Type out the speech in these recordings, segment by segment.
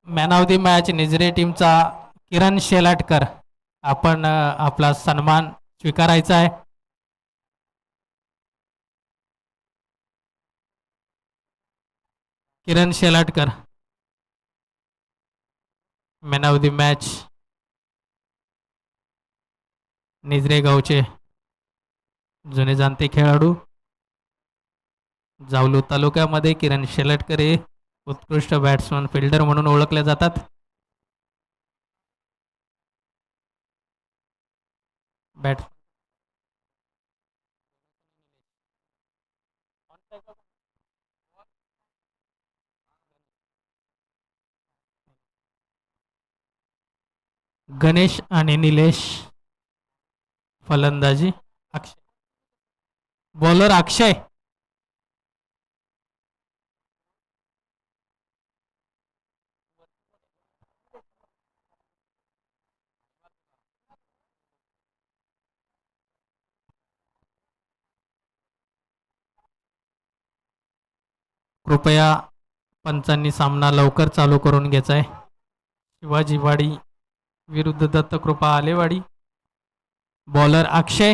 Man of the match निजरे टीमचा किरण शेलाटकर. आपण आपला सन्मान स्वीकारायचा आहे. किरण शेलाटकर मॅन ऑफ द मॅच निजरे गावचे जुने जाणते खेळाडू. जावलू तालुक्यामध्ये किरण शेलाटकर हे उत्कृष्ट बॅट्समन फिल्डर म्हणून ओळखले जातात. बॅट गणेश आणि निलेश फलंदाजी. अक्षय बॉलर अक्षय कृपया पंचांनी सामना लवकर चालू करून घ्यायचा आहे. शिवाजीवाडी विरुद्ध दत्तकृपा आलेवाडी. बॉलर अक्षय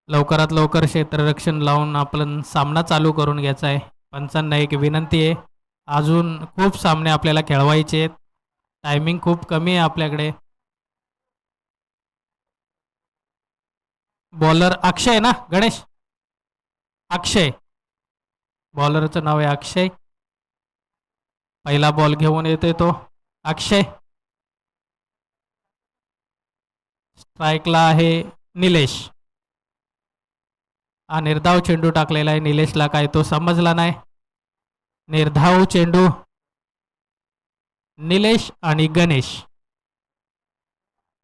लवकरात लवकर क्षेत्ररक्षण लावून आपण सामना चालू करून घ्यायचा आहे. पंचांना एक विनंती आहे, अजून खूप सामने आपल्याला खेळवायचे आहेत. टायमिंग खूप कमी आहे आपल्याकडे. बॉलर अक्षय ना गणेश? अक्षय बॉलरचं नाव आहे अक्षय. पहिला बॉल घेऊन येतोय तो अक्षय. स्ट्राईकला आहे निलेश. हा निर्धाव चेंडू टाकलेला आहे. निलेशला काय तो समजला नाही. निर्धाव चेंडू निलेश आणि गणेश.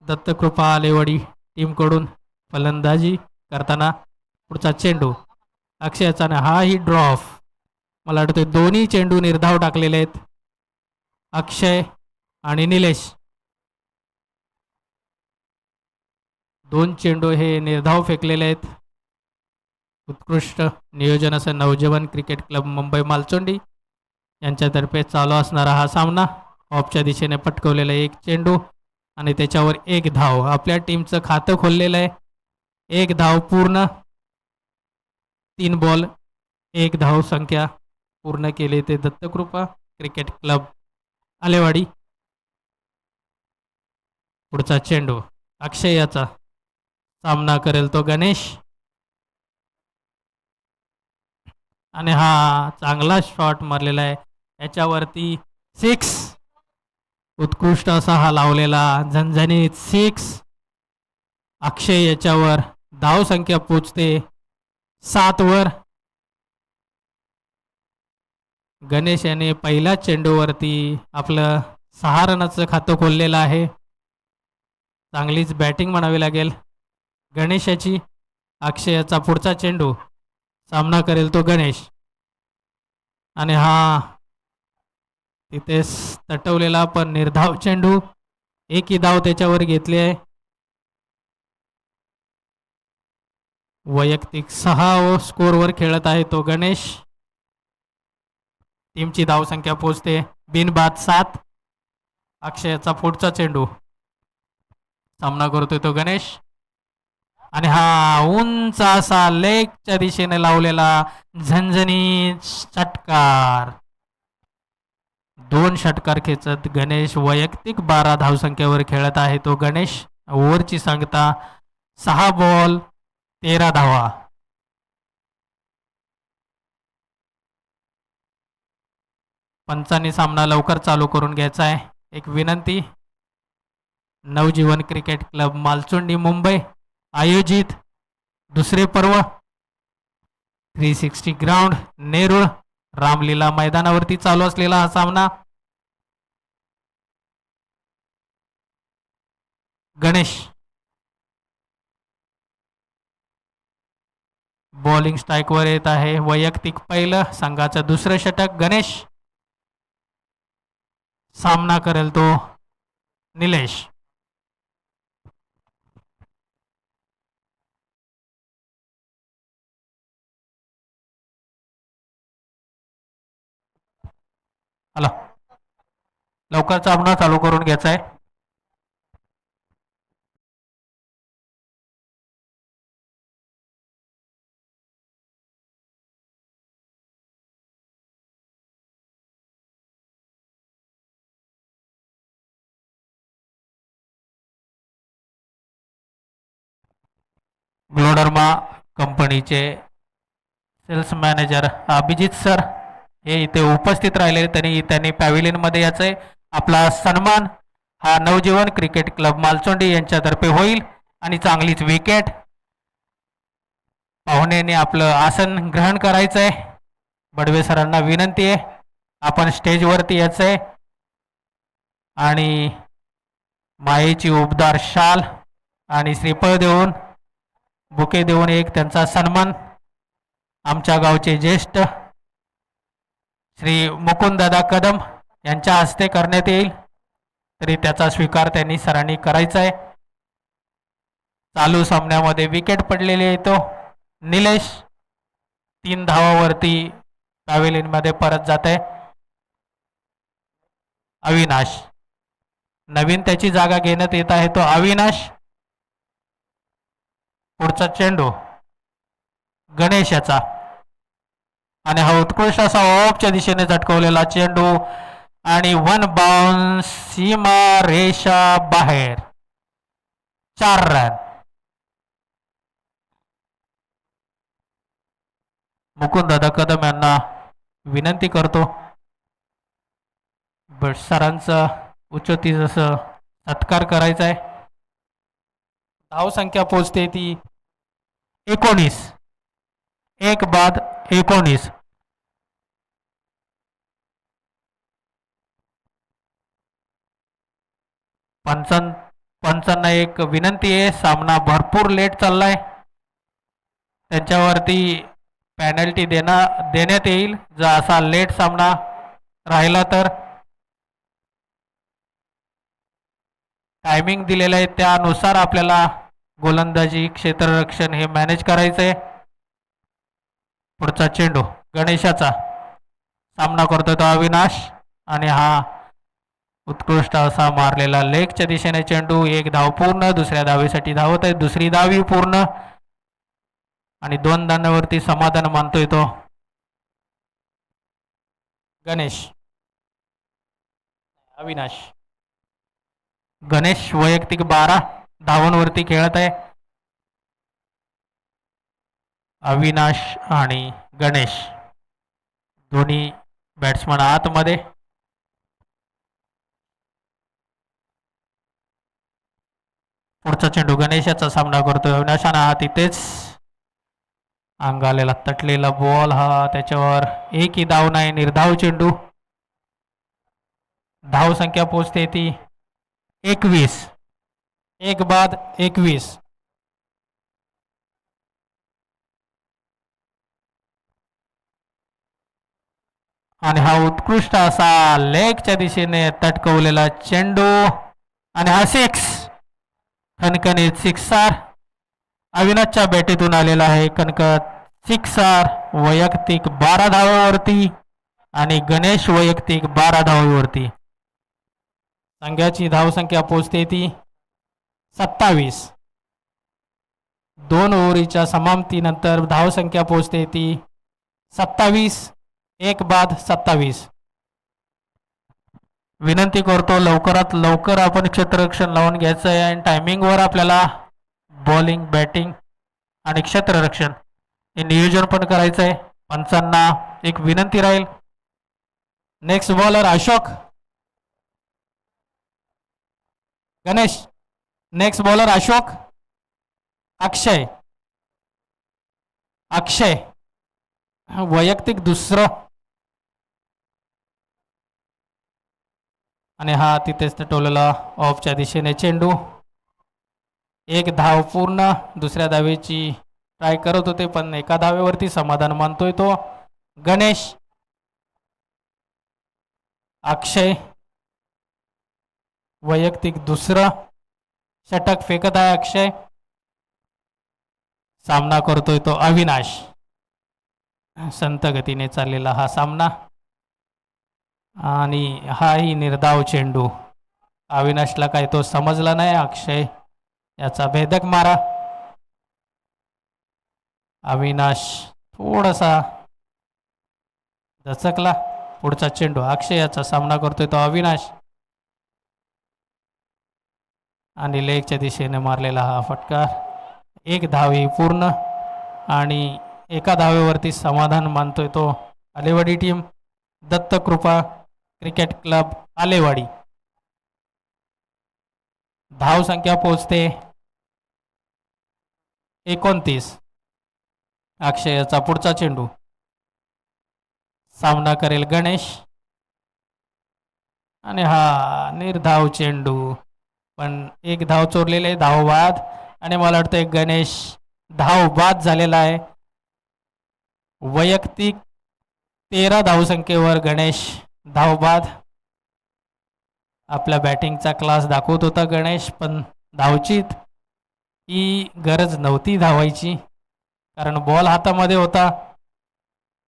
दत्तकृपा आलेवाडी टीमकडून फलंदाजी करताना पुढचा चेंडू अक्षयाचा हा ही ड्रॉप. मला वाटतं दोन्ही चेंडू निर्धाव टाकलेले आहेत अक्षय आणि निलेश. दोन चेंडू हे निर्धाव फेकलेले आहेत. उत्कृष्ट नियोजन असं नवजीवन क्रिकेट क्लब मुंबई मालचोंडी यांच्यातर्फे चालू असणारा हा सामना. ऑफच्या दिशेने पटकवलेला एक चेंडू आणि त्याच्यावर एक धाव. आपल्या टीमचं खातं खोललेलं आहे. एक धाव पूर्ण. 3 बॉल 1 धाव संख्या पूर्ण केली ते दत्तकृपा क्रिकेट क्लब आलेवाडी. पुढचा चेंडू अक्षय याचा सामना करेल तो गणेश. आणि हा चांगला शॉट मारलेला आहे याच्यावरती 6. उत्कृष्ट असा हा लावलेला झणझणीत 6. अक्षय याच्यावर धाव संख्या पोचते 7 वर. गणेश याने पहिल्या चेंडूवरती आपलं 6 रनाचं खातं खोललेलं आहे. चांगलीच बॅटिंग म्हणावी लागेल गणेशाची. अक्षयाचा पुढचा चेंडू सामना करेल तो गणेश. आणि हा तिथे तटवलेला पण निर्धाव चेंडू. एकही धाव त्याच्यावर घेतली आहे. वैयक्तिक 6 स्कोरवर खेळत आहे तो गणेश. टीमची धावसंख्या पोहोचते बिनबाद 7. अक्षयाचा पुढचा चेंडू सामना करतोय तो गणेश. आणि हा उंच असा लेगच्या दिशेने लावलेला झणझणीत षटकार. 2 षटकार खेचत गणेश वैयक्तिक 12 धावसंख्येवर खेळत आहे तो गणेश. ओव्हरची सांगता 6 बॉल 13 धावा. पंचांनी सामना लवकर चालू करून घ्यायचा आहे. एक विनंती, नवजीवन क्रिकेट क्लब मालचुंडी मुंबई आयोजित दुसरे पर्व 360 ग्राउंड नेरुळ रामलीला मैदानावरती चालू असलेला हा सामना. गणेश बॉलिंग स्ट्राईकवर येत आहे. वैयक्तिक पहिलं संघाचं दुसरं षटक. गणेश सामना करेल तो निलेश. हॅलो, लवकर सामना चालू करून घ्यायचा आहे. ग्लोडर्मा कंपनीचे सेल्स मॅनेजर अभिजित सर हे इथे उपस्थित राहिले. त्यांनी पॅव्हिलियनमध्ये यायचंय. आपला सन्मान हा नवजीवन क्रिकेट क्लब मालचोंडी यांच्यातर्फे होईल आणि चांगलीच विकेट. पाहुण्याने आपलं आसन ग्रहण करायचंय. बडवे सरांना विनंती आहे आपण स्टेजवरती यायचंय आणि मायेची उबदार शाल आणि श्रीफळ देऊन बुके देऊन एक त्यांचा सन्मान आमच्या गावचे ज्येष्ठ श्री मुकुंददादा कदम यांच्या हस्ते करण्यात येईल. तरी त्याचा स्वीकार त्यांनी सरांनी करायचा आहे. चालू सामन्यामध्ये विकेट पडलेली आहे तो निलेश 3 धावावरती पॅव्हिलियनमध्ये परत जात आहे. अविनाश नवीन त्याची जागा घेण्यात येत आहे तो अविनाश. पुढचा चेंडू गणेशाचा आणि हा उत्कृष्ट असा ऑफच्या दिशेने झटकवलेला चेंडू आणि वन बाउन्स सीमा रेषा बाहेर. 4 रन. मुकुंददादा कदम यांना विनंती करतो सरांचा उच्चती जसं सत्कार करायचा आहे. धाव संख्या पोचते ती 19. 1 बाद 19. पंचांना एक विनंती आहे. सामना भरपूर लेट चाललाय. त्यांच्यावरती पेनल्टी देण्यात येईल जर असा लेट सामना राहिला तर. टायमिंग दिलेलं आहे त्यानुसार आपल्याला गोलंदाजी क्षेत्ररक्षण हे मॅनेज करायचंय. पुढचा चेंडू गणेशाचा सामना करतोय तो अविनाश आणि हा उत्कृष्ट असा मारलेला लेगच्या दिशेने चेंडू. 1 धाव पूर्ण. दुसऱ्या धावेसाठी धावत आहे. दुसरी धावी पूर्ण आणि 2 धावांवरती समाधान मानतोय तो गणेश. अविनाश गणेश वैयक्तिक 12 धावांवरती खेळत आहे. अविनाश आणि गणेश दोन्ही बॅट्समन आतमध्ये. पुढचा चेंडू गणेशाचा सामना करतोय अविनाशाने. हा तिथेच अंगालेला तटलेला बॉल हा त्याच्यावर एकही धाव नाही. निर्धाव चेंडू. धाव संख्या पोचते ती 21. 1 बाद 21. आणि हा उत्कृष्ट असा लेगच्या दिशेने तटकवलेला चेंडू आणि हा 6 कणकणीत 6 अविनाशच्या बॅटीतून आलेला आहे. कणकत 6 वैयक्तिक 12 धावावरती आणि गणेश वैयक्तिक 12 धावावरती. संघाची धावसंख्या पोचते ती 27. 2 ओव्हरीच्या समाप्तीनंतर धावसंख्या पोचते ती 27. 1 बाद 27. विनंती करतो लवकरात लवकर आपण क्षेत्ररक्षण लावून घ्यायचं आहे आणि टायमिंगवर आपल्याला बॉलिंग बॅटिंग आणि क्षेत्ररक्षण हे नियोजन पण करायचं आहे. पंचांना एक विनंती राहील. Next bowler Ashok. Ganesh. Next bowler Ashok. Akshay. Akshay वैयक्तिक 2 आणि हा तिथेच टोलला ऑफच्या दिशेने चेंडू. 1 धाव पूर्ण. दुसऱ्या धावेची ट्राय करत होते पण एका धावेवरती समाधान मानतोय तो गणेश. अक्षय वैयक्तिक 2 षटक फेकत आहे अक्षय. सामना करतोय तो अविनाश. संत गतीने चाललेला हा सामना. आणि हाही निर्धाव चेंडू. अविनाशला काही तो समजला नाही. अक्षय याचा भेदक मारा. अविनाश थोडासा दचकला. पुढचा चेंडू अक्षय याचा सामना करतोय तो अविनाश. आणि लेगच्या दिशेने मारलेला हा फटकार. एक धाव पूर्ण आणि एका धावेवरती समाधान मानतोय तो Alewadi team. Dattakrupa cricket club Alewadi. धाव संख्या पोहोचते 29. अक्षयचा पुढचा चेंडू. सामना करेल गणेश. आणि हा निर्धाव चेंडू. पण एक धाव चोरलेले. धाव बाद. आणि मला वाटतं गणेश धाव बाद झालेला आहे. वैयक्तिक 13 धावसंख्येवर गणेश धाव बाद. आपल्या बॅटिंगचा क्लास दाखवत होता गणेश. पण धावचीत ही गरज नव्हती धावायची. कारण बॉल हातामध्ये होता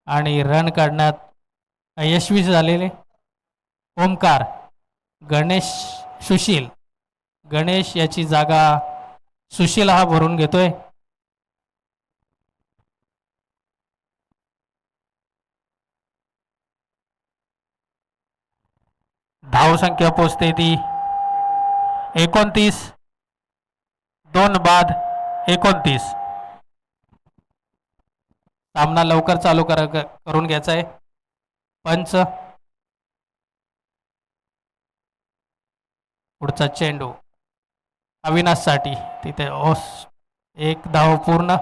आणि रन काढण्यात अयशस्वी झालेले. ओमकार गणेश सुशील. गणेश याची जागा सुशील हा भरून घेतोय. धाव संख्या पोचते ती 29. 2 बाद 29. सामना लवकर चालू करून घ्यायचा आहे. पंच. पुढचा चेंडू अविनाशसाठी. तिथे एक धाव पूर्ण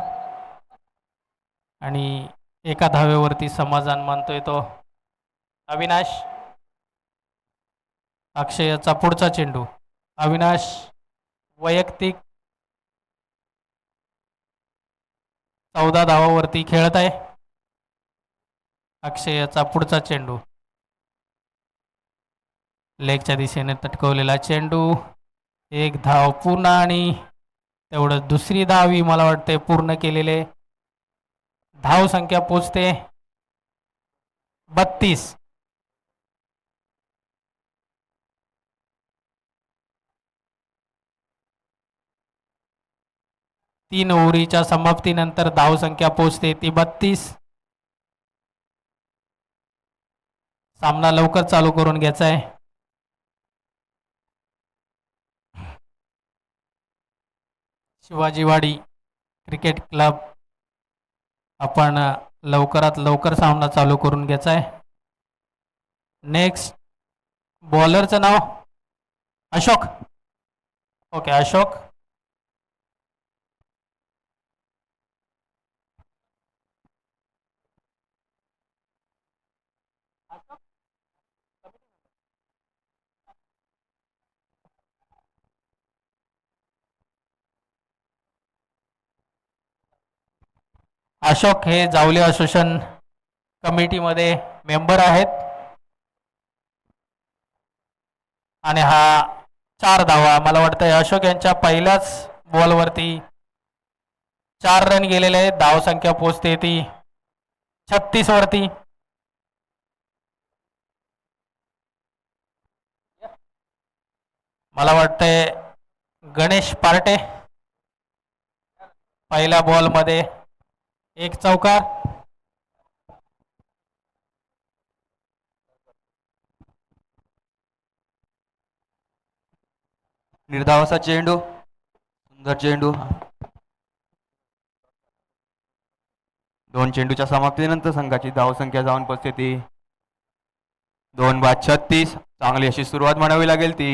आणि एका धावेवरती समाधान मानतोय तो अविनाश. अक्षयचा पुढचा चेंडू. अविनाश वैयक्तिक 14 धावावरती खेळत आहे. अक्षयचा पुढचा चेंडू. लेगच्या दिशेने तटकवलेला चेंडू. एक धाव पूर्ण आणि तेवढं दुसरी धावी मला वाटते पूर्ण केलेले. धाव संख्या पोचते 32. तीन ओव्हरीच्या समाप्तीनंतर धाव संख्या पोचते ती 32. सामना लवकर चालू करून घ्यायचा आहे. Shivajiwadi cricket club. आपण लवकरात लवकर सामना चालू करून घ्यायचा आहे. नेक्स्ट बॉलरचं नाव अशोक. ओके अशोक. अशोक हे जावले असोसिएशन कमिटीमध्ये मेंबर आहेत. आणि हा 4 धावा. मला वाटतं अशोक यांच्या पहिल्याच बॉलवरती 4 रन गेलेले आहेत. धाव संख्या पोचते ती 36 वरती. मला वाटतंय गणेश पार्टे पहिल्या बॉलमध्ये एक चौकार. निर्धावाचा चेंडू. सुंदर चेंडू. 2 चेंडूच्या समाप्तीनंतर संघाची धावसंख्या जाऊन पोचते ती 2 बाद 36. चांगली अशी सुरुवात म्हणावी लागेल ती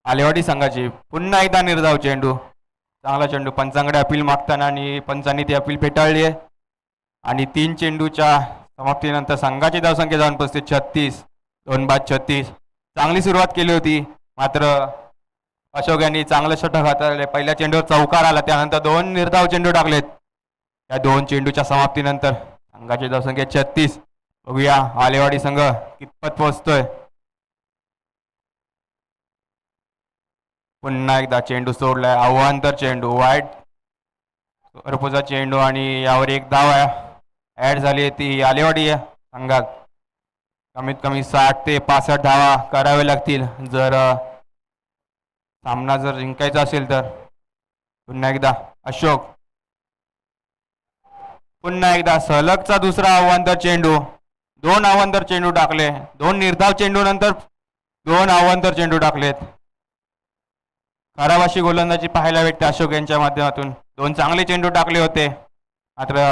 आलेवाडी संघाची. पुन्हा एकदा निर्धाव चेंडू. चांगला चेंडू. पंचांकडे अपील मागताना आणि पंचांनी ती अपील फेटाळली आहे. आणि 3 चेंडूच्या समाप्तीनंतर संघाची धावसंख्या जाऊन पोचते 36. 2 बाद 36. चांगली सुरुवात केली होती मात्र अशोक यांनी चांगलं षटक हाताळले. पहिल्या चेंडूवर चौकार आला. त्यानंतर 2 निर्धाव चेंडू टाकलेत. या 2 चेंडूच्या समाप्तीनंतर संघाची धावसंख्या 36. बघूया आलेवाडी संघ कितपत पोहोचतोय. पुन्हा एकदा चेंडू सोडलाय. अवांतर चेंडू. वाईट स्वरूपाचा चेंडू आणि यावर एक धाव ऍड झाली ती आलेवाडी संघात. कमीत कमी 60 ते 65 धावा करावे लागतील जर सामना जर जिंकायचा असेल तर. पुन्हा एकदा अशोक, पुन्हा एकदा सलगचा दुसरा अवांतर चेंडू. 2 अवांतर चेंडू टाकले, 2 निर्धाव चेंडू नंतर 2 अवांतर चेंडू टाकलेत. खराब अशी गोलंदाजी पाहायला भेटते अशोक यांच्या माध्यमातून. 2 चांगले चेंडू टाकले होते, मात्र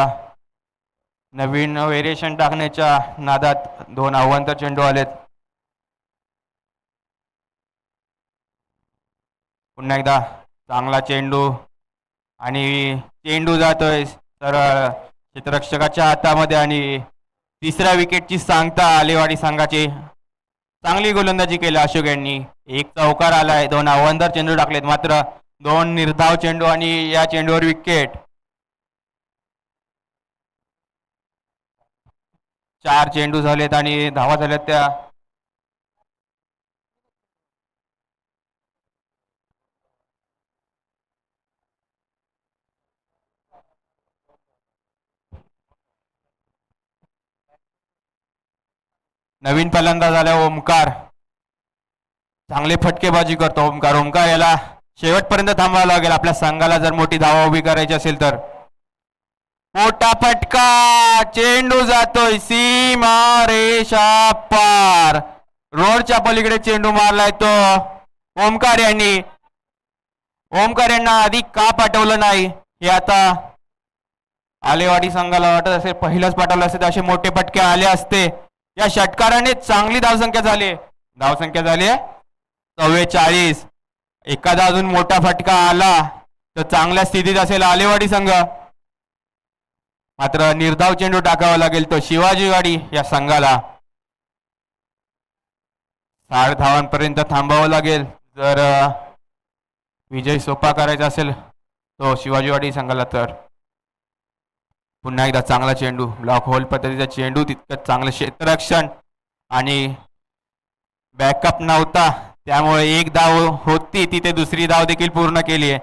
नवीन व्हेरिएशन टाकण्याच्या नादात 2 अवांतर चेंडू आलेत. पुन्हा एकदा चांगला चेंडू आणि चेंडू जातोय सरळ क्षेत्ररक्षकाच्या हातामध्ये आणि तिसऱ्या विकेटची सांगता आलेवाडी संघाची. चांगली गोलंदाजी केली अशोक यांनी. 1 चौकार आलाय, 2 अवांतर चेंडू टाकलेत, मात्र 2 निर्धाव चेंडू आणि या चेंडूवर विकेट. 4 चेंडू झालेत आणि धावा झाल्यात त्या नवीन फलंदाज झाला ओमकार. चांगले फटकेबाजी करतो ओमकार. ओमकार याला शेवटपर्यंत थांबावं लागेल आपल्या संघाला जर मोठी धावा उभी करायची असेल तर. मोठा फटका, चेंडू जातोय सीमा रेषा पार. रोडच्या पलीकडे चेंडू मारलाय तो ओमकार यांनी. ओमकार यांना आधी का पाठवलं नाही हे आता आलेवाडी संघाला वाटत असेल. पहिलंच पाठवलं असेल तर असे मोठे फटके आले असते. या षटकाराने चांगली धावसंख्या झाली. धावसंख्या झाली 44. एखादा अजून मोठा फटका आला तर चांगल्या स्थितीत असेल आलेवाडी संघ. मात्र निर्धाव चेंडू टाकावा लागेल तो शिवाजीवाडी या संघाला. 60 धावांपर्यंत थांबावं लागेल जर विजय सोपा करायचा असेल तो शिवाजीवाडी संघाला तर. पुन्हा एकदा चांगला चेंडू, ब्लॉक होल पद्धतीचा चेंडू, तितकंच चांगलं क्षेत्ररक्षण आणि बॅकअप नव्हता त्यामुळे 1 धाव होती तिथे दुसरी धाव देखील पूर्ण केली आहे.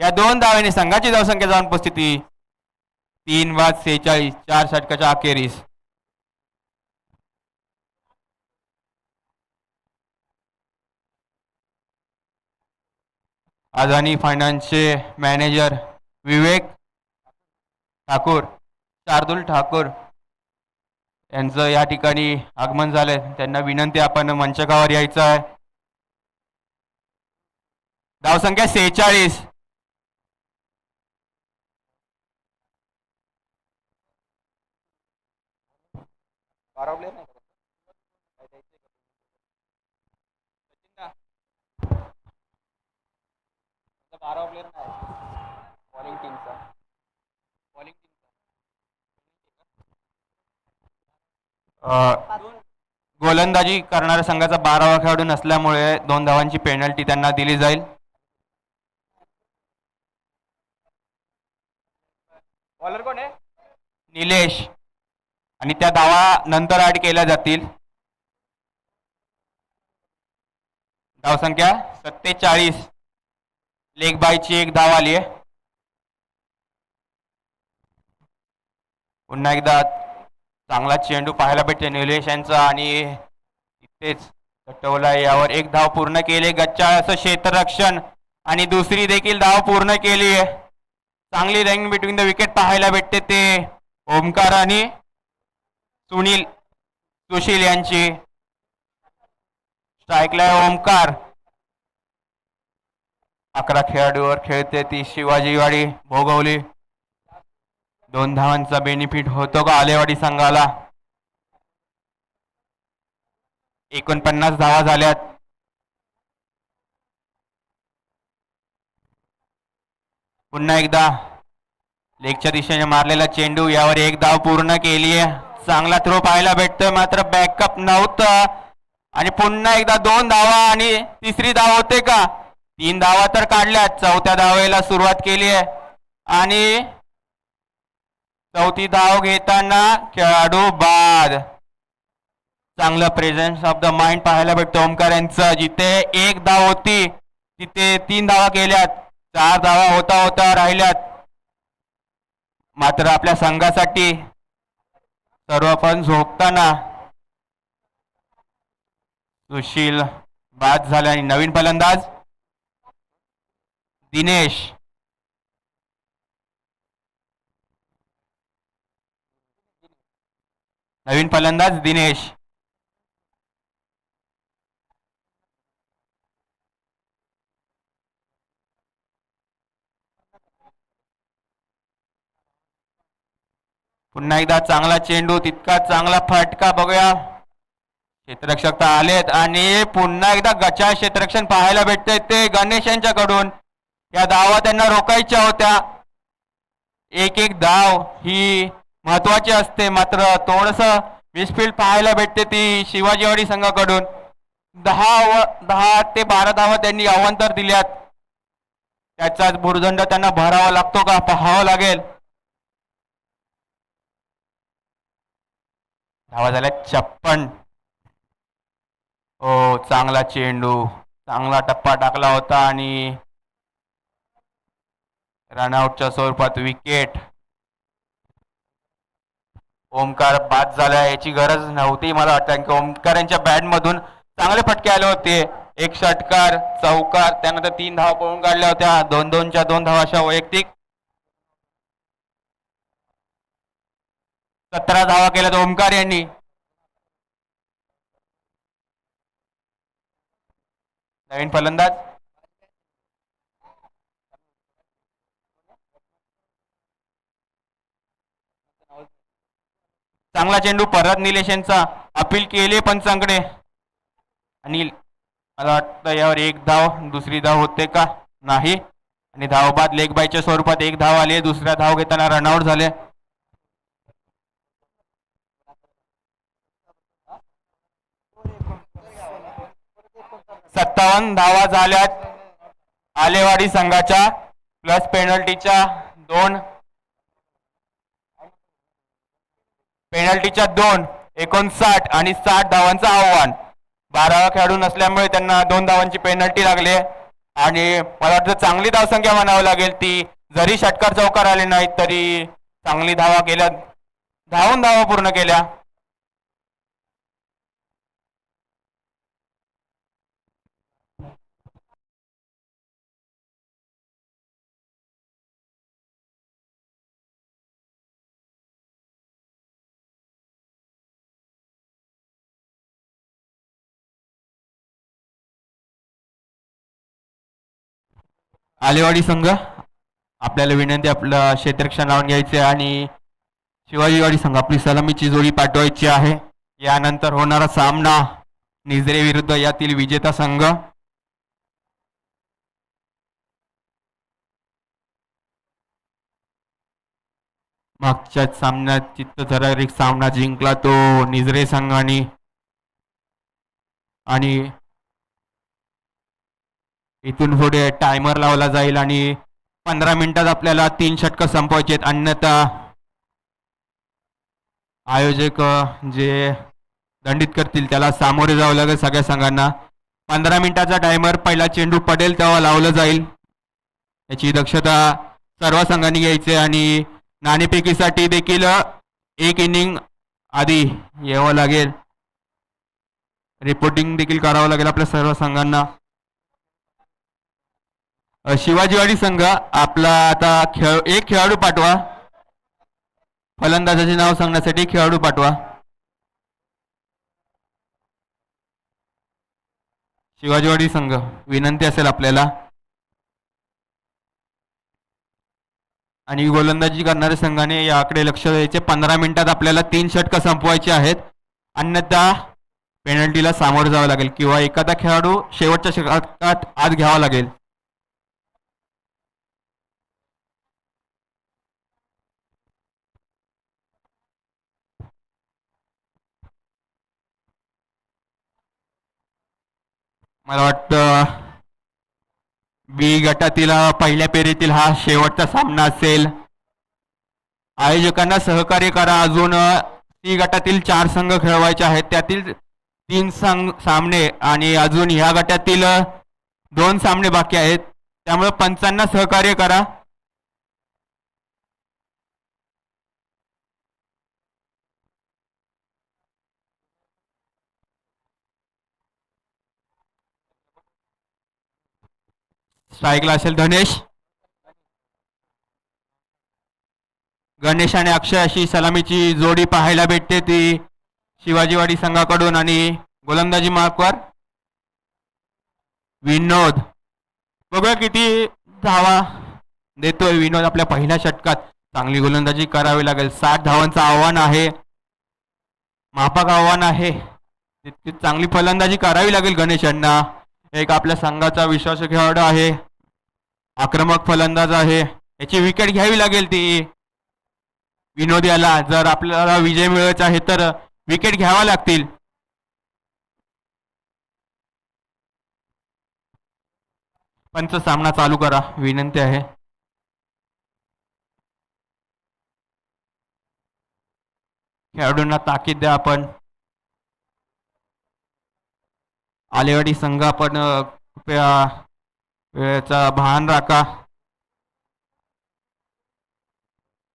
या 2 धावांनी संघाची धावसंख्या जाऊन पोहोचती 3:46. 4 षटकाच्या अखेरीस. अदानी फायनान्सचे मॅनेजर विवेक ठाकूर, शार्दुल ठाकूर यांचं या ठिकाणी आगमन झालंय. त्यांना विनंती आपण मंचकावर यायचं आहे. धावसंख्या 46. गोलंदाजी करणाऱ्या संघाचा 12वा खेळाडू नसल्यामुळे 2 धावांची पेनल्टी त्यांना दिली जाईल. बॉलर कोण आहे? निलेश. आणि त्या धावा नंतर ऍड केल्या जातील. धावसंख्या 47. लेग बायची 1 धाव आली आहे. पुन्हा एकदा चांगला चेंडू पाहायला भेटते निलेश यांचा आणि इथेच टटवला यावर 1 धाव पूर्ण केली. गच्चाळ असं क्षेत्ररक्षण आणि दुसरी देखील धाव पूर्ण केली आहे. चांगली रनिंग बिटवीन द विकेट पाहायला भेटते ते ओमकार आणि सुशील यांची. स्ट्राईकला ओमकार. 11 खेळाडूवर खेळते ती शिवाजीवाडी भोगवली. 2 धावांचा बेनिफिट होतो का आलेवाडी संघाला? 49 धावा झाल्यात. पुन्हा एकदा लेगच्या दिशेने मारलेला चेंडू यावर 1 धाव पूर्ण केली आहे. चांगला थ्रो पाहायला भेटतोय मात्र बॅकअप नव्हतं आणि पुन्हा एकदा 2 धावा आणि तिसरी धाव होते का? 3 धावा तर काढल्यात. 4थ्या धावेला सुरुवात केली आहे आणि 4थी धाव घेताना खेळाडू बाद. चांगलं प्रेझेन्स ऑफ द माइंड पाहायला भेटतं ओमकार यांचं. जिथे 1 धाव होती तिथे 3 धावा केल्यात. 4 धावा होता होता राहिल्यात. मात्र आपल्या संघासाठी सर्व पण झोपताना सुशील बाद झाले आणि नवीन फलंदाज दिनेश. नवीन फलंदाज दिनेश. पुन्हा एकदा चांगला चेंडू, तितका चांगला फटका. बघूया क्षेत्ररक्षक तर आलेत आणि पुन्हा एकदा गचा क्षेत्ररक्षण पाहायला भेटते ते गणेश यांच्याकडून. या धावा त्यांना रोखायच्या होत्या. एक एक धाव ही महत्वाची असते, मात्र थोडस मिसफील्ड पाहायला भेटते ती शिवाजीवाडी संघाकडून. 10 ते 12 धावा त्यांनी अवांतर दिल्यात. त्याचाच भुर्दंड त्यांना भरावा लागतो का पाहावं लागेल. धावा झाल्या 56. हो, चांगला चेंडू, चांगला टप्पा टाकला होता आणि रनआउटच्या स्वरूपात विकेट. ओमकार बाद झाला, याची गरज नव्हती मला वाटतं, की ओमकार यांच्या बॅट मधून चांगले फटके आले होते. एक षटकार, चौकार, त्यानंतर 3 धावा पळून काढल्या होत्या. 2-2च्या 2 धावा अशा वैयक्तिक. 17 धावा केल्यात ओमकार यांनी. नवीन फलंदाज चांगला चेंडू परत निलेश यांचा. अपील केले पंचांकडे आणि मला वाटतं यावर एक धाव, दुसरी धाव होते का नाही. आणि धावबाद लेग बायच्या स्वरूपात एक धाव आली. दुसऱ्या धाव घेताना रनआउट झाले. सत्तावन्न धावा झाल्यात आलेवाडी संघाच्या, प्लस पेनल्टीच्या 2. 59 आणि 60 धावांचं आव्हान. 12 खेळाडू नसल्यामुळे त्यांना 2 धावांची पेनल्टी लागली आणि मला वाटतं चांगली धावसंख्या म्हणावं लागेल ती. जरी षटकार चौकार आले नाहीत तरी चांगली धावा केल्या, धावा पूर्ण केल्या. आलेवाडी संघ आपल्याला विनंती, आपलं क्षेत्ररक्षण लावून घ्यायचे आणि शिवाजीवाडी संघ आपली सलामीची जोडी पाठवायची आहे. यानंतर होणारा सामना निजरे विरुद्ध यातील विजेता संघ. मागच्या सामन्यात चित्तथरारक सामना जिंकला तो निजरे संघाने आणि इथून पुढे टायमर लावला जाईल आणि 15 मिनिटात आपल्याला 3 षटकं संपवायचे आहेत. अन्यथा आयोजक जे दंडित करतील त्याला सामोरे जावं लागेल सगळ्या संघांना. 15 मिनिटाचा टायमर, पहिला चेंडू पडेल तेव्हा लावलं जाईल. याची दक्षता सर्व संघांनी घ्यायची आणि नाणेफेकीसाठी देखील एक इनिंग आधी यावं लागेल. रिपोर्टिंग देखील करावं लागेल आपल्या सर्व संघांना. शिवाजीवाडी संघ आपला आता एक खेळाडू पाठवा. फलंदाजाचे नाव सांगण्यासाठी खेळाडू पाठवा. शिवाजीवाडी संघ विनंती असेल आपल्याला. आणि गोलंदाजी करणाऱ्या संघाने याकडे लक्ष द्यायचे. 15 मिनिटात आपल्याला 3 षटकं संपवायचे आहेत, अन्यथा पेनल्टीला सामोरं जावं लागेल किंवा एखादा खेळाडू शेवटच्या षटकात आत घ्यावा लागेल. मला वाटतं बी गटातील पहिल्या फेरीतील हा शेवटचा सामना असेल. आयोजकांना सहकार्य करा. अजून सी गटातील 4 संघ खेळवायचे आहेत, त्यातील 3 सामने आणि अजून ह्या गटातील 2 सामने बाकी आहेत. त्यामुळे पंचांना सहकार्य करा. स्ट्राईकला असेल धनेश. गणेश आणि अक्षय अशी सलामीची जोडी पाहायला भेटते ती शिवाजीवाडी संघाकडून. आणि गोलंदाजी मार्कवर विनोद. बघूया किती धावा देतोय विनोद आपल्या पहिल्या षटकात. चांगली गोलंदाजी करावी लागेल. 60 धावांचं आव्हान आहे, माफक आव्हान आहे. तितकी चांगली फलंदाजी करावी लागेल गणेश यांना. एक आपल्या संघाचा विश्वासू खेळाडू आहे, आक्रमक फलंदाज आहे. याची विकेट घ्यावी लागेल ती विनोद याला. जर आपल्याला विजय मिळवायचा आहे तर विकेट घ्यावा लागतील. पंच सामना चालू करा विनंती आहे. खेळाडूंना ताकीद द्या. आपण आलेवाडी संघ आपण कृपया वेळेचा भान राखा.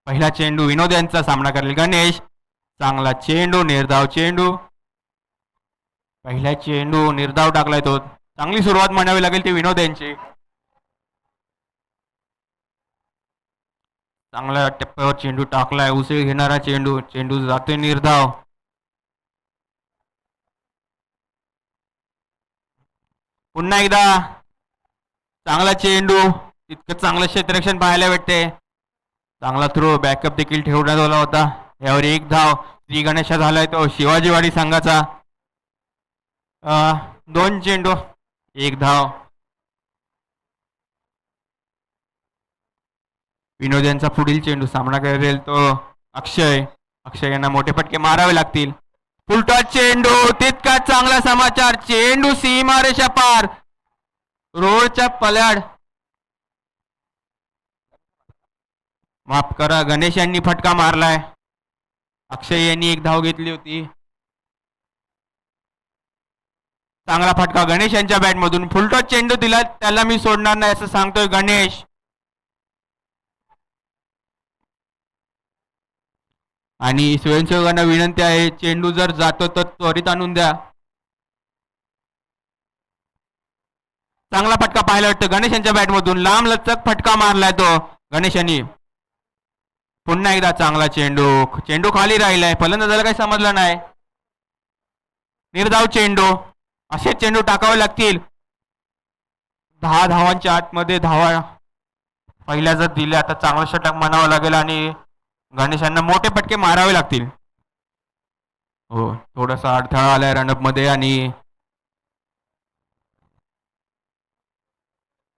पहिला चेंडू विनोद यांचा सामना करेल गणेश. चांगला चेंडू, निर्धाव चेंडू. पहिला चेंडू निर्धाव टाकलाय तो. चांगली सुरुवात म्हणावी लागेल ती विनोद यांची. चांगल्या टप्प्यावर चेंडू टाकलाय, उसळी घेणारा चेंडू. चेंडू जातोय निर्धाव. पुन्हा एकदा चांगला चेंडू. इतकं चांगलं क्षेत्ररक्षण पाहायला भेटते. चांगला थ्रो, बॅकअप देखील ठेवण्यात आला होता. यावर एक धाव. श्री गणेशा झालाय तो शिवाजीवाडी संघाचा. 2 चेंडू 1 धाव. विनोद यांचा पुढील चेंडू सामना करेल तो अक्षय. अक्षय यांना मोठे फटके मारावे लागतील. फुलटॉस चेंडू. तितका चांगला समाचार. चेंडू सीमारेषा पार, रोडच्या पल्याड. माफ करा, गणेश यांनी फटका मारलाय. अक्षय यांनी 1 धाव घेतली होती. चांगला फटका गणेश यांच्या बॅटमधून. फुलटॉस चेंडू दिला, त्याला मी सोडणार नाही असं सांगतोय गणेश. आणि स्वयंसेवकांना विनंती आहे, चेंडू जर जातो तर त्वरित आणून द्या. चांगला फटका पाहायला वाटतं गणेश यांच्या बॅटमधून. लांब लचक फटका मारलाय तो गणेश यांनी. पुन्हा एकदा चांगला चेंडू. चेंडू खाली राहिलाय, फलंदाजाला काही समजलं नाही. निर्धाव चेंडू. असे चेंडू टाकावे लागतील. 10 धावांच्या आतमध्ये धावा पहिल्या जर दिल्या तर चांगलं षटक म्हणावं लागेल आणि गणेशांना मोठे फटके मारावे लागतील. हो, थोडासा अडथळा आलाय रनअप मध्ये आणि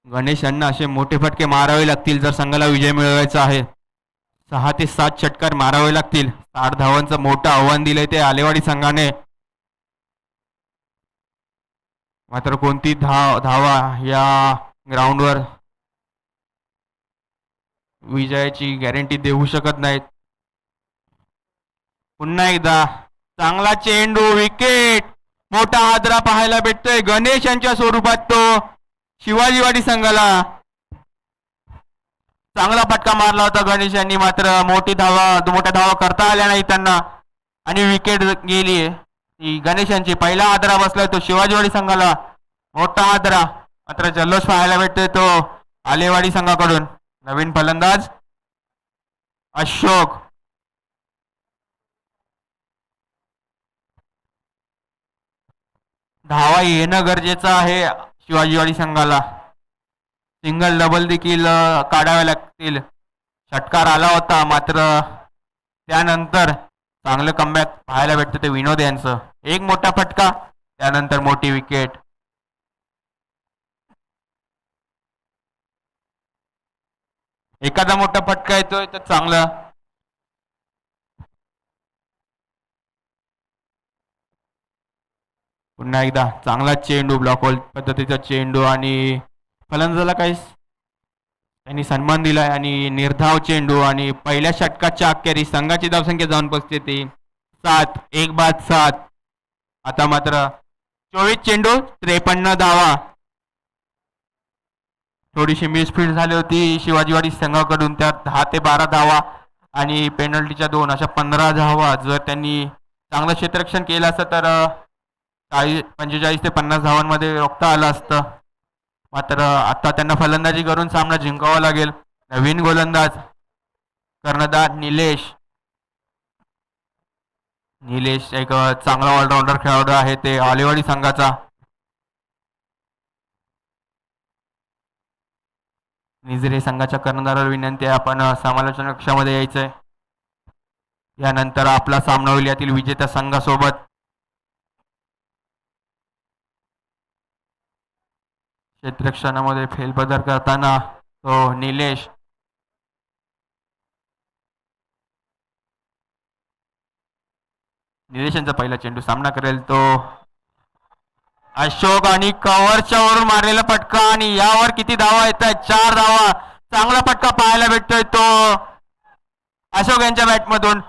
गणेशांना असे मोठे फटके मारावे लागतील जर संघाला विजय मिळवायचा आहे. 6 ते 7 षटकार मारावे लागतील. 60 धावांचं मोठं आव्हान दिलंय ते आलेवाडी संघाने. मात्र कोणती धावा या ग्राउंडवर विजयाची गॅरंटी देऊ शकत नाहीत. पुन्हा एकदा चांगला चेंडू. विकेट. मोठा हादरा पाहायला भेटतोय गणेश यांच्या स्वरूपात तो शिवाजीवाडी संघाला. चांगला फटका मारला होता गणेश यांनी, मात्र मोठ्या धावा करता आल्या नाही त्यांना आणि विकेट गेली. गणेश यांची पहिला हादरा बसलाय तो शिवाजीवाडी संघाला. मोठा हादरा. मात्र जल्लोष पाहायला भेटतोय तो आलेवाडी संघाकडून. नवीन फलंदाज अशोक. धावा येणं गरजेचं आहे शिवाजीवाडी संघाला. सिंगल डबल देखील काढावे लागतील. षटकार आला होता, मात्र त्यानंतर चांगलं कमबॅक पाहायला भेटतं ते विनोद यांचं. एक मोठा फटका, त्यानंतर मोठी विकेट. एखादा मोठा फटका येतोय तर चांगला. पुन्हा एकदा चांगला चेंडू, ब्लॉक होल पद्धतीचा चेंडू आणि फलंदाजाला काही त्यांनी सन्मान दिलाय आणि निर्धाव चेंडू. आणि पहिल्या षटकाच्या अखेरी संघाची धावसंख्या जाऊन पोचते ती 7. 1 बाद 7. आता मात्र 24 चेंडू 53 धावा. थोडीशी मिसफील्ड झाली होती शिवाजीवाडी संघाकडून, त्यात 10 ते 12 धावा आणि पेनल्टीच्या 2 अशा 15 धावा. जर त्यांनी चांगलं क्षेत्ररक्षण केलं असतं तर 45 ते 50 धावांमध्ये रोखता आलं असतं. मात्र आता त्यांना फलंदाजी करून सामना जिंकावा लागेल. नवीन गोलंदाज कर्णधार निलेश. निलेश एक चांगला ऑलराऊंडर खेळाडू आहे ते आलेवाडी संघाचा. निजरे संघाच्या कर्णधाराला विनंती आहे आपण समालोचन कक्षामध्ये यायचंय. यानंतर आपला सामना होईल यातील विजेत्या संघासोबत. क्षेत्ररक्षणामध्ये फेरबदल करताना तो निलेश. निलेशांचा पहिला चेंडू सामना करेल तो अशोक आणि कव्हरच्या वरून मारलेला फटका आणि यावर किती धावा येत आहेत? 4 धावा. चांगला फटका पाहायला भेटतोय तो अशोक यांच्या बॅटमधून.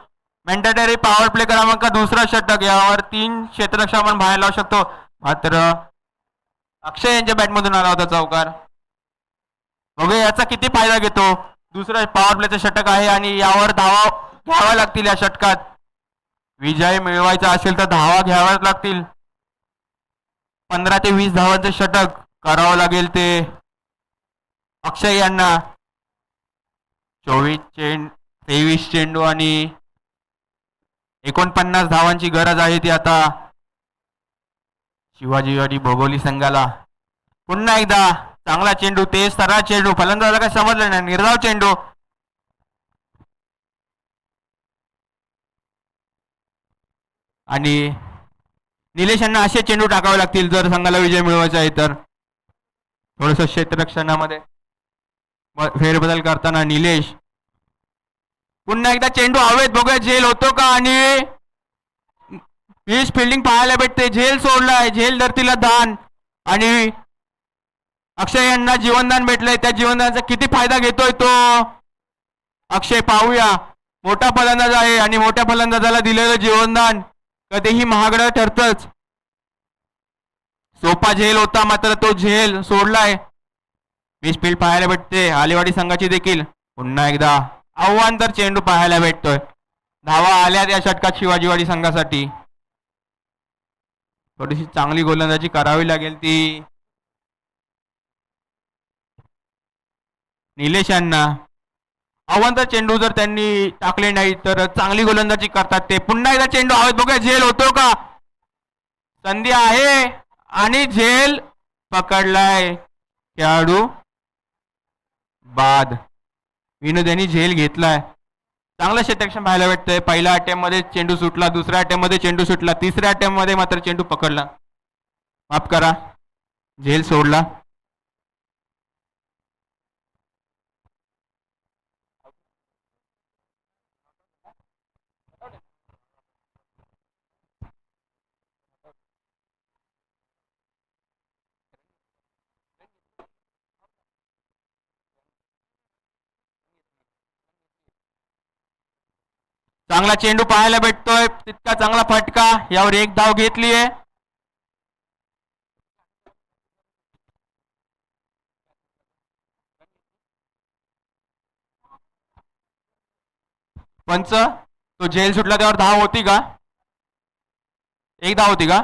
मॅन्डेटरी पॉवर प्ले क्रमांक दुसरा षटक. यावर 3 क्षेत्ररक्षक आपण बाहेर लावू शकतो. मात्र अक्षय यांच्या बॅटमधून आला होता चौकार. बघूया याचा किती फायदा घेतो. दुसरा पॉवर प्लेचं षटक आहे आणि यावर धावा घ्याव्या लागतील. या षटकात विजय मिळवायचा असेल तर धावा घ्याव्याच लागतील. 15 ते 20 धावांचं षटक करावं लागेल ते अक्षय यांना. 23 चेंडू आणि 49 धावांची गरज आहे ती आता शिवाजीवाडी भोगोली संघाला. पुन्हा एकदा चांगला चेंडू, तेज सरळ चेंडू. फलंदाजाला काय समजलं नाही. निर्धाव चेंडू आणि निलेश यांना असे चेंडू टाकावे लागतील जर संघाला विजय मिळवायचा आहे तर. थोडस क्षेत्ररक्षणामध्ये फेरबदल करताना निलेश. पुन्हा एकदा चेंडू हवेत. बघूया झेल होतो का आणि हीच फिल्डिंग पाहायला भेटते. झेल सोडलाय. झेल धरतीला दान आणि अक्षय यांना जीवनदान भेटलंय. त्या जीवनदानाचा किती फायदा घेतोय तो अक्षय पाहूया. मोठा फलंदाज आहे आणि मोठ्या फलंदाजाला दिलेलं जीवनदान कधीही महागडं ठरतच. सोपा झेल होता मात्र तो झेल सोडलाय. मिस फील्ड पाहायला भेटते आलेवाडी संघाची देखील. पुन्हा एकदा आव्हान तर चेंडू पाहायला भेटतोय. धावा आल्या या षटकात शिवाजीवाडी संघासाठी. थोडीशी चांगली गोलंदाजी करावी लागेल ती निलेश यांना. आव्हान तर चेंडू जर त्यांनी टाकले नाही तर चांगली गोलंदाजी करतात ते. पुन्हा एकदा चेंडू हवेत. बघूया झेल होतो का. संधी आहे आणि झेल पकडलाय खेळाडू बाद. विनोद यांनी झेल घेतलाय. चांगलं क्षेत्ररक्षण पाहायला भेटतंय. पहिल्या अटेम्प्ट मध्ये चेंडू सुटला, दुसऱ्या अटेम्प्ट मध्ये चेंडू सुटला, तिसऱ्या अटेम्प्ट मध्ये मात्र चेंडू पकडला. माफ करा, झेल सोडला. चांगला चेंडू पाहायला भेटतोय. तितका चांगला फटका. यावर 1 धाव घेतली आहे. पंच तो झेल सुटला त्यावर धाव होती का? 1 धाव होती का?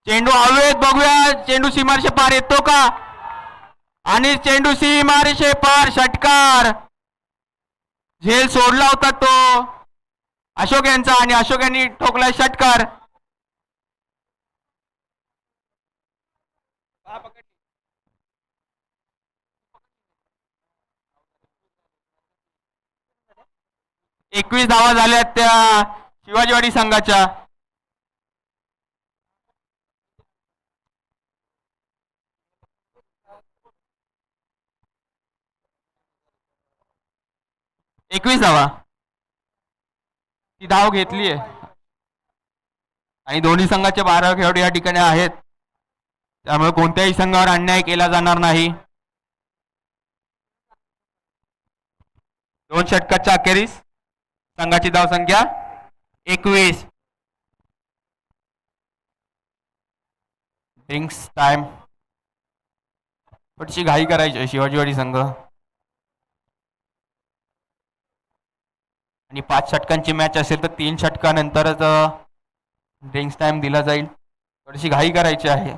चेंडू हवेत. बघूया चेंडू सीमारेषे पार येतो का आणि चेंडू सीमारेषे पार. षटकार. झेल सोडला होता तो अशोक यांचा आणि अशोक यांनी ठोकला षटकार. एकवीस धावा झाल्या त्या शिवाजीवाडी संघाच्या. एकवीस धावा ती धाव घेतली आहे आणि दोन्ही संघाचे 12 खेळाडू या ठिकाणी आहेत. त्यामुळे कोणत्याही संघावर अन्याय केला जाणार नाही. 2 षटकाच्या अखेरीस संघाची धावसंख्या 21. Drinks time. थोडीशी घाई करायची शिवाजीवाडी संघ. आणि 5 षटकांची मॅच असेल तर 3 षटकानंतरच ड्रिंक्स टाइम दिला जाईल. थोडीशी घाई करायची आहे.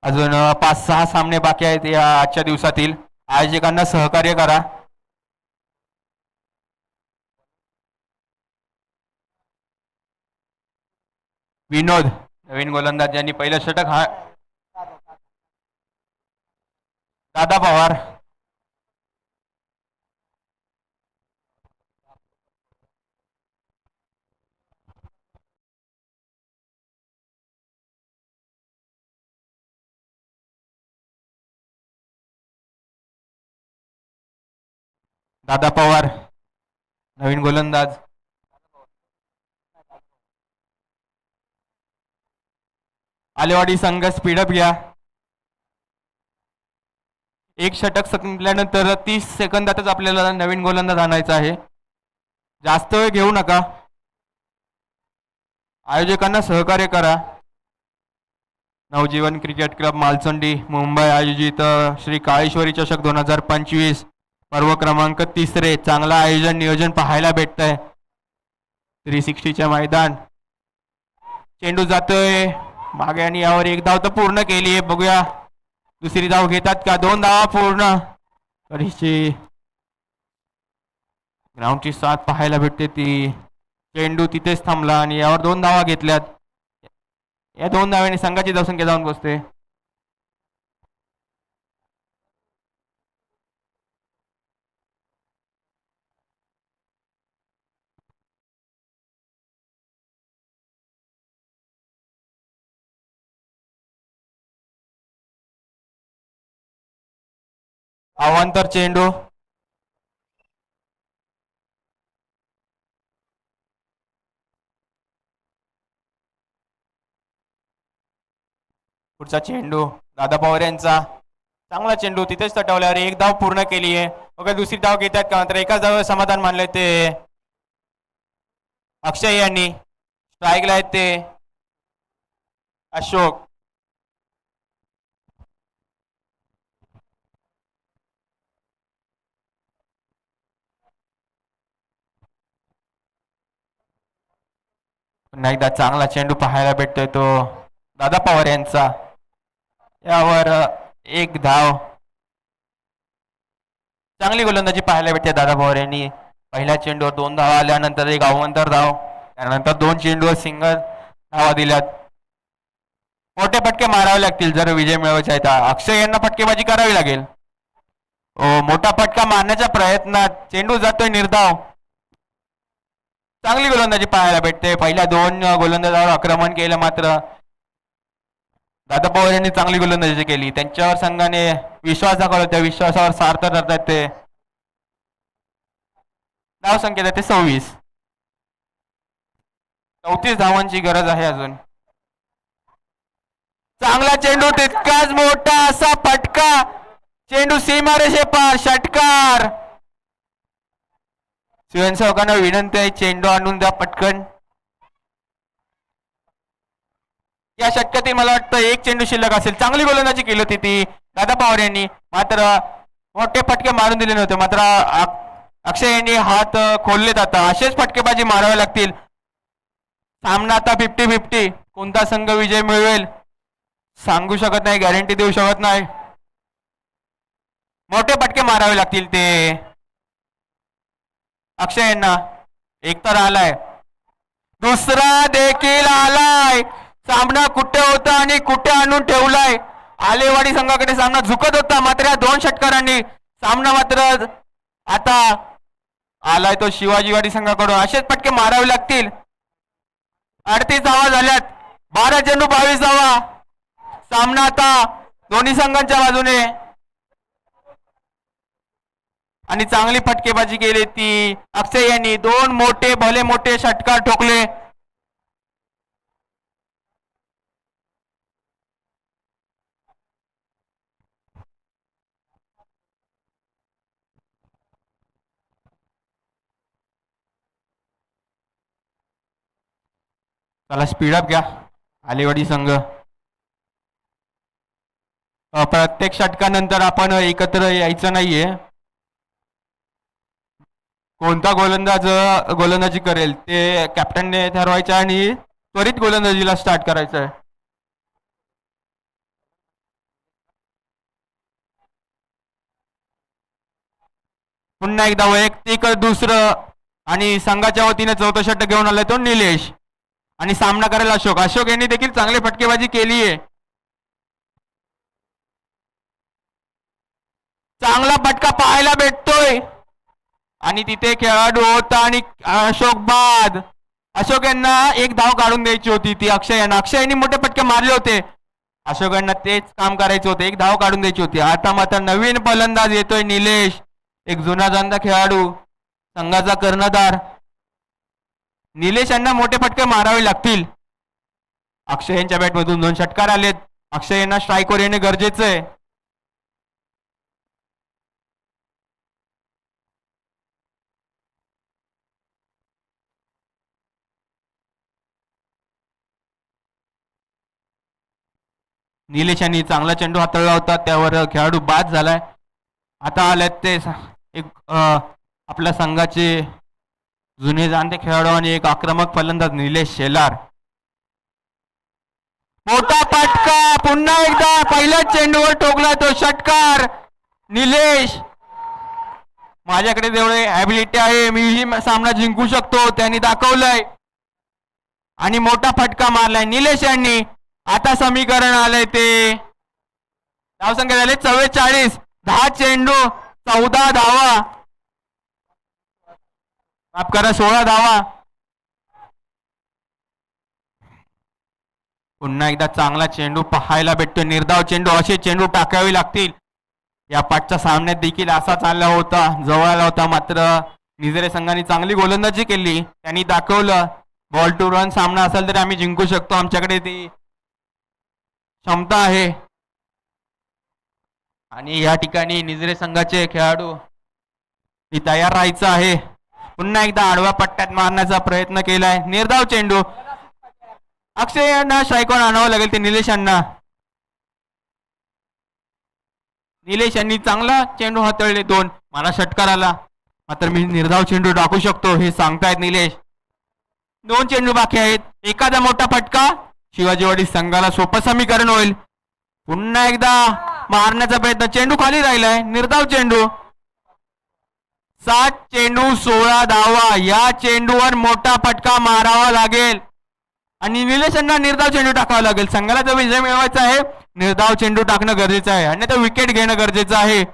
अजून 5-6 सामने बाकी आहेत या आजच्या दिवसातील. आयोजकांना सहकार्य करा. विनोद नवीन गोलंदाज यांनी पहिलं षटक हा दादा पवार. दादा पवार नवीन गोलंदाज. आलेवाडी संघ स्पीडअप घ्या. एक षटक संपल्यानंतर 30 सेकंदातच आपल्याला नवीन गोलंदाज आणायचा आहे. जास्त वेळ घेऊ नका. आयोजकांना सहकार्य करा. नवजीवन क्रिकेट क्लब मालचंडी मुंबई आयोजित श्री काळेश्वरी चषक 2025 पर्व क्रमांक 3. चांगला आयोजन नियोजन पाहायला भेटतंय. 360च्या मैदान. चेंडू जातोय मागे आणि यावर एक धाव तर पूर्ण केली आहे. बघूया दुसरी धाव घेतात का. 2 धावा पूर्ण. तरीची ग्राउंडची साथ पाहायला भेटते ती. चेंडू तिथेच थांबला आणि यावर 2 धावा घेतल्यात. या 2 धाव्याने संघाची धावसंख्या जाऊन बसते. अवांतर चेंडू. पुढचा चेंडू दादा पवार यांचा. चांगला चेंडू तिथेच तटवल्यावर एक धाव पूर्ण केली आहे. बघा दुसरी धाव घेतात का. मात्र एकाच धाव समाधान मानले ते अक्षय यांनी. स्ट्राईकला आहेत ते अशोक. पुन्हा एकदा चांगला चेंडू पाहायला भेटतोय तो दादा पवार यांचा. यावर एक धाव. चांगली गोलंदाजी पाहायला भेटते दादा पवार यांनी. पहिल्या चेंडूवर 2 धावा आल्यानंतर एक अवांतर धाव. त्यानंतर 2 चेंडूवर सिंगल धावा दिल्यात. मोठे फटके मारावे लागतील जर विजय मिळवायचा आहे तर. अक्षय यांना फटकेबाजी करावी लागेल. मोठा फटका मारण्याच्या प्रयत्नात चेंडू जातोय निर्धाव. चांगली गोलंदाजी पाहायला भेटते. पहिल्या 2 गोलंदाजावर आक्रमण केलं मात्र दादा पवार यांनी चांगली गोलंदाजी केली. त्यांच्यावर संघाने विश्वास दाखवला. त्या विश्वासावर सार्थ ठरतात ते. धाव संख्या ते 26. 34 धावांची गरज आहे अजून. चांगला चेंडू तितकाच मोठा असा फटका. चेंडू सीमारेषे पार. षटकार. स्वयंसेवकांना विनंती आहे चेंडू आणून द्या पटकन. या षटकातील मला वाटतं एक चेंडू शिल्लक असेल. चांगली गोलंदाजी केली होती ती दादा पवार यांनी. मात्र मोठे फटके मारून दिले नव्हते. मात्र अक्षय यांनी हात खोललेत. आता असेच फटकेबाजी मारावे लागतील. सामना आता 50-50. कोणता संघ विजय मिळवेल सांगू शकत नाही. गॅरंटी देऊ शकत नाही. मोठे फटके मारावे लागतील ते अक्षय यांना. एक तर आलाय. दुसरा देखील आलाय. सामना कुठे होता आणि कुठे आणून ठेवलाय. आलेवाडी संघाकडे सामना झुकत होता. मात्र या 2 षटकारांनी सामना मात्र आता आलाय तो शिवाजीवाडी संघाकडून. असेच फटके मारावे लागतील. 38 धावा झाल्यात. 12 चेंडू 22 धावा. सामना आता दोन्ही संघांच्या बाजूने. आणि चांगली फटकेबाजी केली ती अक्षय यांनी. 2 मोठे भले मोठे षटकार ठोकले. चला स्पीडअप घ्या आलेवाडी संघ. प्रत्येक षटकानंतर आपण एकत्र यायचं नाहीये. कोणता गोलंदाज गोलंदाजी करेल ते कॅप्टनने ठरवायचं आणि त्वरित गोलंदाजीला स्टार्ट करायचं आहे. पुन्हा एकदा वैयक्तिक दुसरं आणि संघाच्या वतीने चौथं षटक घेऊन आलाय तो निलेश आणि सामना करेल अशोक. अशोक यांनी देखील चांगली फटकेबाजी केली आहे. चांगला फटका पाहायला भेटतोय आणि तिथे खेळाडू होता आणि अशोक बाद. अशोक यांना एक धाव काढून द्यायची होती ती अक्षय यांना. अक्षय यांनी मोठे फटके मारले होते. अशोक यांना तेच काम करायचं होतं, एक धाव काढून द्यायची होती. आता मात्र नवीन फलंदाज येतोय निलेश, एक जुना जाणता खेळाडू, संघाचा कर्णधार. निलेश यांना मोठे फटके मारावे लागतील. अक्षय यांच्या बॅटमधून 2 षटकार आलेत. अक्षय यांना स्ट्राईकवर येणे गरजेचं आहे. निलेश यांनी चांगला चेंडू हाताळला होता, त्यावर खेळाडू बाद झालाय. आता आलेत ते एक आपल्या संघाचे जुने जाणते खेळाडू आणि एक आक्रमक फलंदाज निलेश शेलार. मोठा फटका पुन्हा एकदा पहिल्या चेंडूवर ठोकला तो षटकार. निलेश, माझ्याकडे जेवढे ॲबिलिटी आहे मी ही सामना जिंकू शकतो त्यांनी दाखवलंय आणि मोठा फटका मारलाय निलेश यांनी. आता समीकरण आलंय ते धावसंख्या झाले 44. 10 चेंडू 14 धावा, माफ करा 16 धावा. पुन्हा एकदा चांगला चेंडू पाहायला भेटतो. निर्धाव चेंडू, असे चेंडू टाकावे लागतील. या पाठच्या सामन्यात देखील असा चालला होता, जवळ आला होता, मात्र निजरे संघाने चांगली गोलंदाजी केली. त्यांनी दाखवलं बॉल टू रन सामना असेल तर आम्ही जिंकू शकतो, आमच्याकडे ती क्षमता आहे. आणि या ठिकाणी निजरे संघाचे खेळाडू तयार राहायचं आहे. पुन्हा एकदा आडव्या पट्ट्यात मारण्याचा प्रयत्न केलाय. निर्धाव चेंडू, अक्षय यांना स्ट्राईकवर आणावं लागेल ते निलेश यांना. निलेश यांनी चांगला चेंडू हाताळले 2. मला षटकार आला, मात्र मी निर्धाव चेंडू टाकू शकतो हे सांगतायत निलेश. 2 चेंडू बाकी आहेत. एखादा मोठा फटका शिवाजीवाडी संघाला सोपं समीकरण होईल. पुन्हा एकदा मारण्याचा प्रयत्न, चेंडू खाली राहिलाय. निर्धाव चेंडू, 7 चेंडू 16 धावा. या चेंडूवर मोठा फटका मारावा लागेल आणि निलेश यांना निर्धाव चेंडू टाकावा लागेल. संघाला जर विजय मिळवायचा आहे निर्धाव चेंडू टाकणं गरजेचं आहे, अन्यथा विकेट घेणं गरजेचं आहे.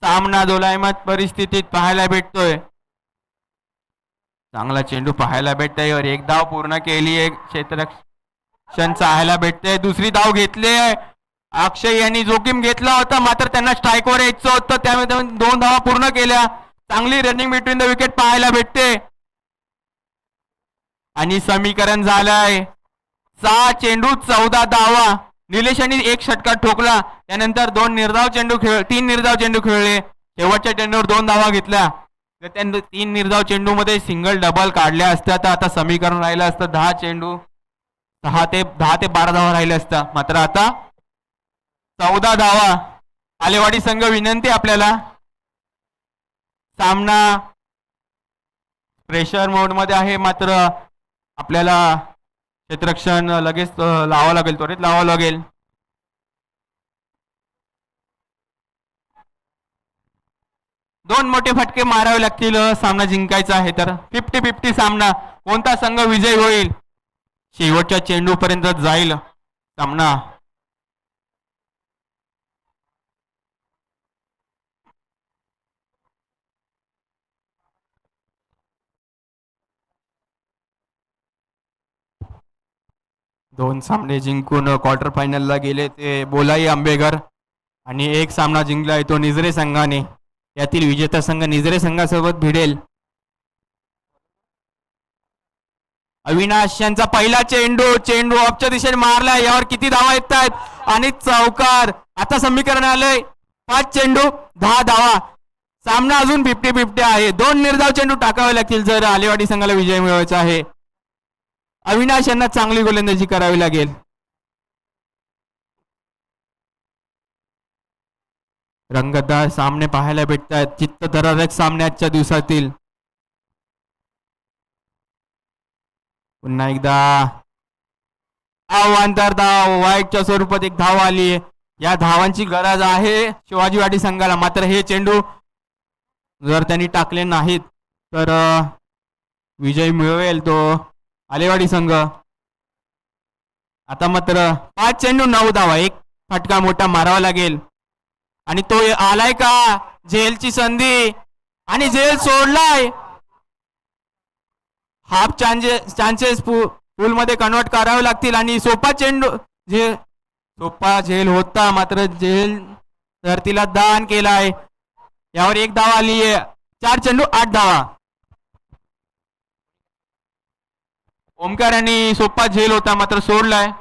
सामना दोलायमात परिस्थितीत पाहायला भेटतोय. चांगला चेंडू पाहायला भेटतोय. एक धाव पूर्ण केली, एक क्षेत्ररक्षण पाहायला भेटतंय. दुसरी धाव घेतली आहे. अक्षय यांनी जोखीम घेतला होता, मात्र त्यांना स्ट्राईकवर यायचं होतं, त्यामुळे 2 धावा पूर्ण केल्या. चांगली रनिंग बिटवीन द विकेट पाहायला भेटते आणि समीकरण झालंय 6 चेंडू 14 धावा. निलेश यांनी 1 षटकार ठोकला, त्यानंतर 3 निर्धाव चेंडू खेळले. शेवटच्या चेंडूवर 2 धावा घेतल्या. जर त्या 3 निर्धाव चेंडू मध्ये सिंगल डबल काढल्या असत्या तर आता समीकरण राहिलं असतं 10 चेंडू 10 ते 12 धावा राहिल्या असत्या. मात्र आता 14 धावा. आलेवाडी संघ विनंती आपल्याला, सामना प्रेशर मोड मध्ये आहे, मात्र आपल्याला क्षेत्ररक्षण लगेच लावावं लागेल, त्वरित लावावं लागेल. दोन मोठे फटके मारावे लागतील सामना जिंकायचा आहे तर. 50-50 सामना, कोणता संघ विजय होईल शेवटच्या चेंडू पर्यंत जाईल सामना. दोन सामने जिंकून क्वार्टर फायनलला गेले ते बोलाई आंबेघर आणि एक सामना जिंकलाय तो निजरे संघाने. यातील विजेता संघ निजरे संघासोबत भिडेल. अविनाश यांचा पहिला चेंडू ऑफच्या दिशेने मारला, यावर किती धावा येत आहेत आणि चौकार. आता समीकरण आलंय 5 चेंडू 10 धावा. सामना अजून 50-50 आहे. 2 निर्धाव चेंडू टाकावे लागतील जर आलेवाडी संघाला विजय मिळवायचा आहे. अविनाश यांना चांगली गोलंदाजी करावी लागेल. रंगतदार सामने पाहायला भेटत आहेत. चित्तथरारक सामने आजच्या दिवसातील. पुन्हा एकदा आव्हांतर धाव, वाईटच्या स्वरूपात एक धाव आली. या धावांची गरज आहे शिवाजीवाडी संघाला. मात्र हे चेंडू जर त्यांनी टाकले नाहीत तर विजय मिळवेल तो आलेवाडी संघ. आता मात्र 5 चेंडू 9 धावा. एक फटका मोठा मारावा लागेल आणि तो आलाय का? झेलची संधी आणि झेल सोडलाय. हाफ चान्सेस फुल मध्ये कन्वर्ट करावे लागतील आणि सोपा चेंडू सोपा झेल होता मात्र झेल धरतीला दान केलाय. यावर एक धाव आली आहे. 4 चेंडू 8 धावा. ओमकार यांनी सोपा झेल होता मात्र सोडलाय.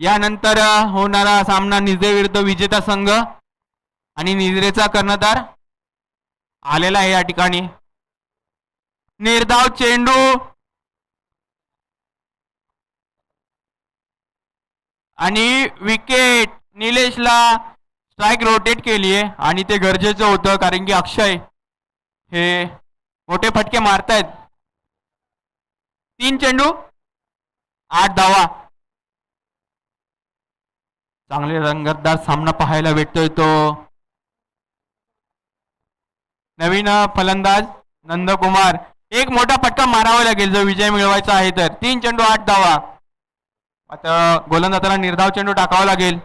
यानंतर होणारा सामना निजरे विरुद्ध विजेता संघ आणि निजरेचा कर्णधार आलेला आहे या ठिकाणी. निर्धाव चेंडू आणि विकेट. निलेशला स्ट्राईक रोटेट केली आहे आणि ते गरजेचं होतं कारण की अक्षय हे मोठे फटके मारतायत. 3 चेंडू 8 धावा. चांगले रंगतदार सामना पाहायला भेटतोय तो. नवीन फलंदाज नंदकुमार. एक मोठा फटका मारावा लागेल जर विजय मिळवायचा आहे तर. 3 चेंडू 8 धावा. आता गोलंदाजाला निर्धाव चेंडू टाकावा लागेल.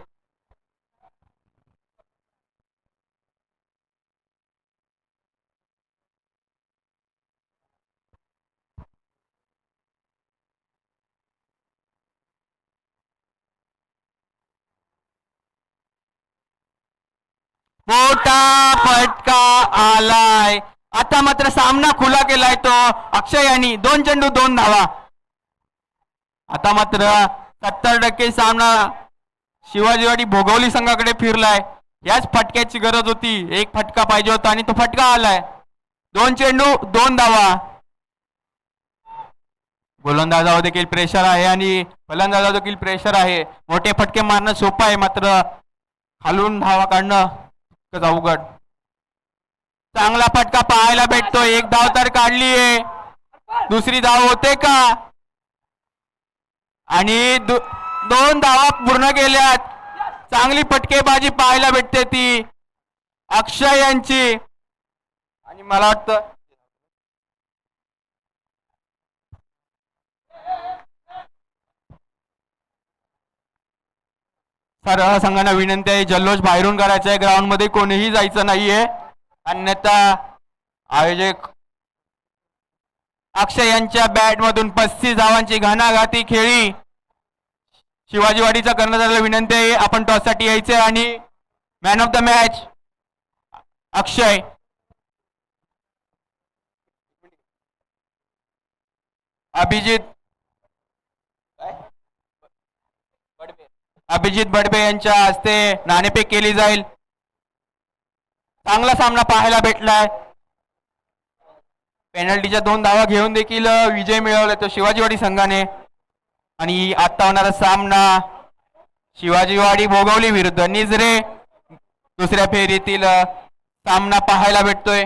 मोठा फटका आलाय. आता मात्र सामना खुला केलाय तो अक्षय यांनी. 2 चेंडू 2 धावा. आता मात्र 70% सामना शिवाजीवाडी भोगवली संघाकडे फिरलाय. याच फटक्याची गरज होती. एक फटका पाहिजे होता आणि तो फटका आलाय. 2 चेंडू 2 धावा. गोलंदाजावर देखील प्रेशर आहे आणि फलंदाजावर देखील प्रेशर आहे. मोठे फटके मारणं सोपं आहे मात्र खालून धावा काढणं अवघड. चांगला फटका पाहायला भेटतो. एक धाव तर काढलीये. दुसरी धाव होते का? आणि 2 धावा पूर्ण केल्यात. चांगली फटकेबाजी पाहायला भेटते ती अक्षय यांची. आणि मला वाटतं सर्व संघांना विनंती आहे जल्लोष बाहेरून करायचा आहे. ग्राउंड मध्ये कोणीही जायचं नाहीये अन्यथा आयोजक अक्षय यांच्या बॅट मधून 35 धावांची घणाघाती खेळी. शिवाजीवाडीचा कर्णधाराला विनंती आहे आपण टॉस साठी यायचे आणि मॅन ऑफ द मॅच अक्षय. अभिजित बडबे यांच्या हस्ते नाणेफेक केली जाईल. चांगला सामना पाहायला भेटलाय. पेनल्टीच्या 2 धावा घेऊन देखील विजय मिळवला तो शिवाजीवाडी संघाने. आणि आता होणारा सामना शिवाजीवाडी भोगवली विरुद्ध निजरे दुसऱ्या फेरीतील सामना पाहायला भेटतोय.